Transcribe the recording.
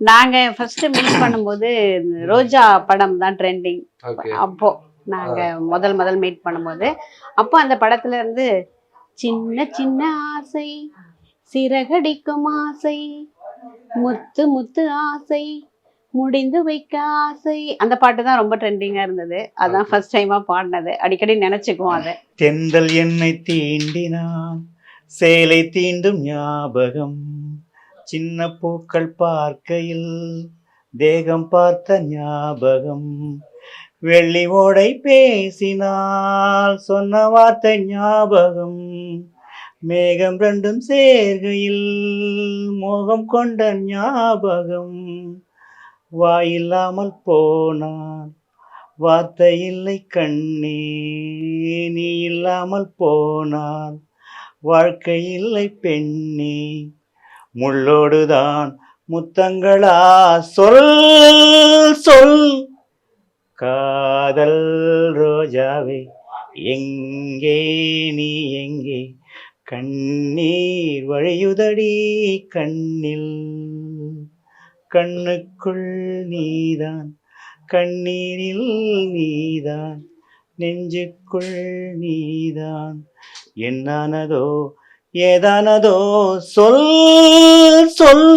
நாங்க first meet பண்ணும்போது ரோஜா படம் தான் ட்ரெண்டிங். ஓகே. அப்போ நாங்க முதல் மீட் பண்ணும்போது அப்போ அந்த படத்துல இருந்து சின்ன சின்ன ஆசை சிறகடிக்கும் ஆசை முத்து முத்து ஆசை முடிந்து வைக்க ஆசை அந்த பாட்டு தான் ரொம்ப ட்ரெண்டிங்கா இருந்தது. அதான் ஃபர்ஸ்ட் டைமா பாடினது. அடிக்கடி நினைச்சுக்குவோம் அதை. தென்றல் என்னை தீண்டினான் சேலை தீண்டும் ஞாபகம் சின்ன பூக்கள் பார்க்கையில் தேகம் பார்த்த ஞாபகம் வெள்ளி ஓடை பேசினால் சொன்ன வார்த்தை ஞாபகம் மேகம் ரெண்டும் சேர்கையில் மோகம் கொண்ட ஞாபகம் வாயில்லாமல் போனான் வார்த்தை இல்லை கண்ணே நீ இல்லாமல் போனால் வாழ்க்கை இல்லை பெண்ணே முள்ளோடுதான் முத்தங்களா சொல் சொல் காதல் ரோஜாவே எங்கே நீ எங்கே கண்ணீர் வழியுதடி கண்ணில் கண்ணுக்குள் நீதான் கண்ணீரில் நீதான் நெஞ்சுக்குள் நீதான் என்னானதோ ஏதானதோ சொல் சொல்